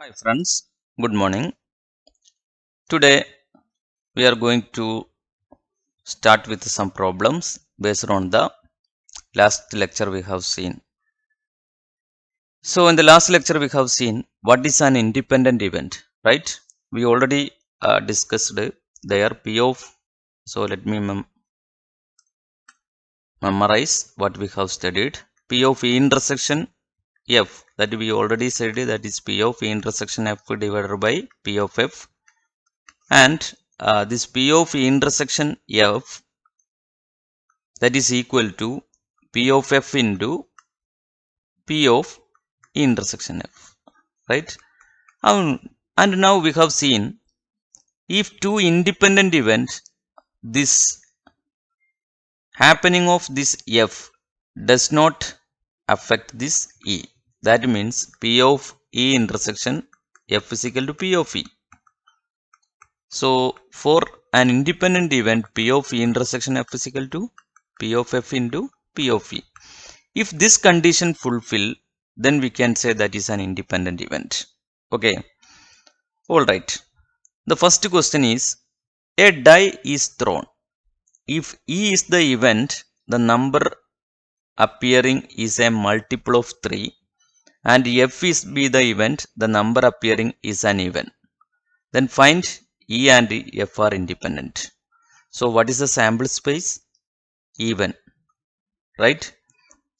Hi friends, good morning. Today we are going to start with some problems based on the last lecture we have seen. So in the last lecture we have seen what is an independent event, right? We already discussed there P of, so let me memorize what we have studied. P of E intersection F, that we already said, that is P of E intersection F divided by P of F, and this P of E intersection F, that is equal to P of F into P of E intersection F, right? And now we have seen if two independent events, this happening of this F does not affect this E. That means P of E intersection F is equal to P of E. So for an independent event, P of E intersection F is equal to P of F into P of E. If this condition fulfill, then we can say that is an independent event. Okay. Alright. The first question is, a die is thrown. If E is the event, the number appearing is a multiple of 3, and F is be the event, the number appearing is an even. Then find E and F are independent. So what is the sample space? Even, right?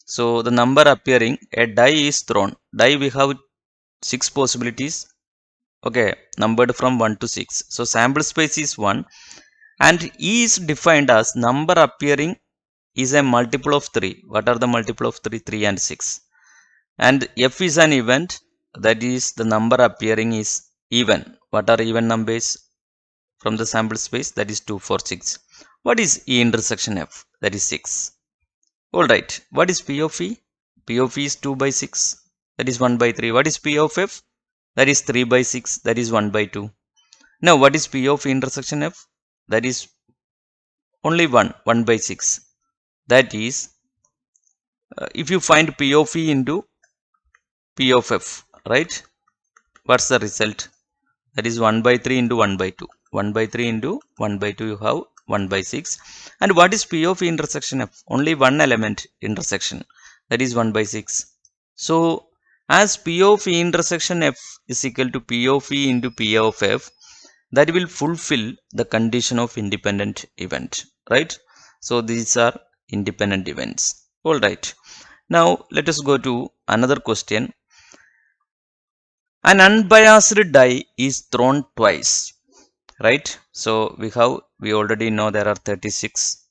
So the number appearing, a die is thrown. Die we have 6 possibilities. Okay, numbered from 1 to 6. So sample space is 1, and E is defined as number appearing is a multiple of 3. What are the multiple of 3? 3 and 6. And F is an event, that is the number appearing is even. What are even numbers from the sample space? That is 2, 4, 6. What is E intersection F? That is 6. Alright, what is P of E? P of E is 2 by 6. That is 1 by 3. What is P of F? That is 3 by 6. That is 1 by 2. Now what is P of E intersection F? That is only 1 by 6. That is, if you find P of E into P of F, right? What's the result? That is 1 by 3 into 1 by 2. 1 by 3 into 1 by 2, you have 1 by 6. And what is P of E intersection F? Only one element intersection. That is 1 by 6. So as P of E intersection F is equal to P of E into P of F, that will fulfill the condition of independent event, right? So these are independent events. Alright. Now let us go to another question. An unbiased die is thrown twice, right? So we already know there are 36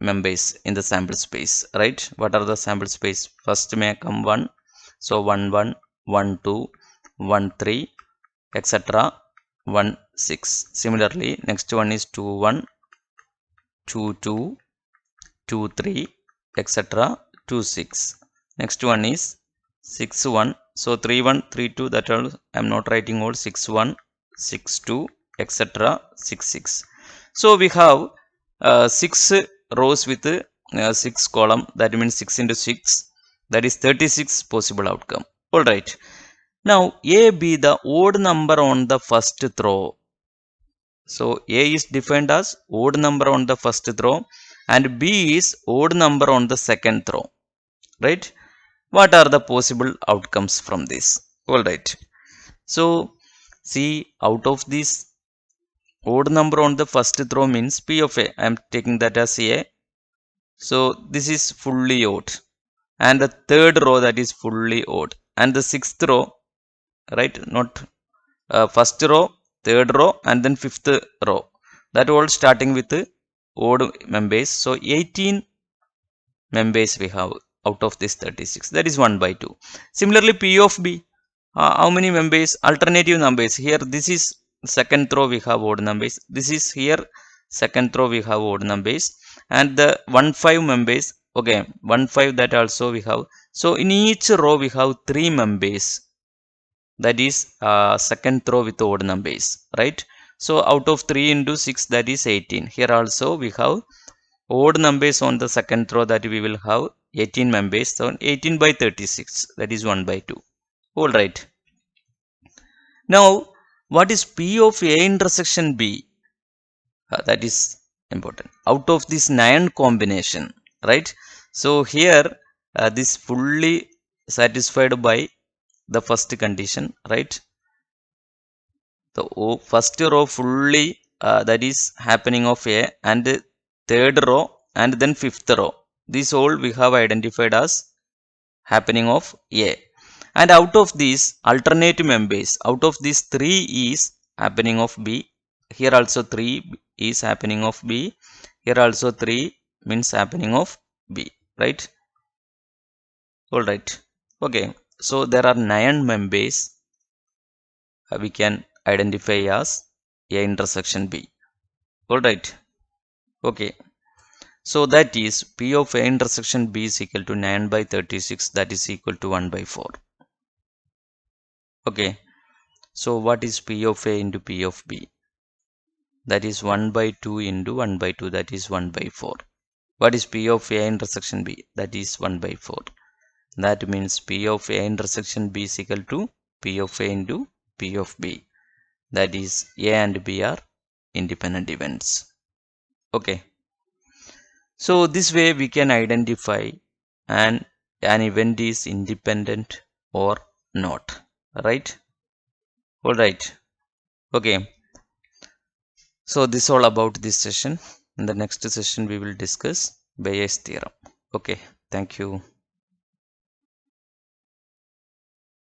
members in the sample space, right? What are the sample space? First may come 1, so 1 1 1 2 1 3 etc. 1 6. Similarly, next one is 2 1 2 2 2 3 etc. 2 6. Next one is 6 1. So 3 1 3 2, that all I am not writing all. 6 1 6 2 etc. 6 6. So we have 6 rows with 6 column, that means 6 into 6, that is 36 possible outcome. Alright. Now A be the odd number on the first throw. So A is defined as odd number on the first throw, and B is odd number on the second throw, right? What are the possible outcomes from this? Alright. So see, out of this odd number on the first throw means P of A. I am taking that as A. So this is fully odd. And the third row, that is fully odd. And the sixth row, right? Not first row, third row, and then fifth row. That all starting with odd members. So 18 members we have out of this 36. That is 1 by 2. Similarly, P of B. How many members? Alternative numbers. Here this is second row, we have odd numbers. This is here second row, we have odd numbers. And the 1 5 members. Okay, 1 5, that also we have. So in each row we have 3 members. That is second row with odd numbers, right? So out of 3 into 6, that is 18. Here also we have odd numbers on the second row, that we will have 18 members. So 18 by 36, that is 1 by 2. All right. Now, what is P of A intersection B? That is important. Out of this 9 combination, right? So here, this fully satisfied by the first condition, right? The first row fully that is happening of A, and the third row and then fifth row. These all we have identified as happening of A. And out of these alternative members, out of these 3 is happening of B. Here also 3 is happening of B. Here also 3 means happening of B, right? All right. Okay. So there are 9 members we can identify as A intersection B. All right. Okay. So that is P of A intersection B is equal to 9 by 36, that is equal to 1 by 4. Okay. So what is P of A into P of B? That is 1 by 2 into 1 by 2, that is 1 by 4. What is P of A intersection B? That is 1 by 4. That means P of A intersection B is equal to P of A into P of B. That is A and B are independent events. Okay. So this way we can identify an event is independent or not. Right? Alright. Okay. So this is all about this session. In the next session we will discuss Bayes theorem. Okay. Thank you.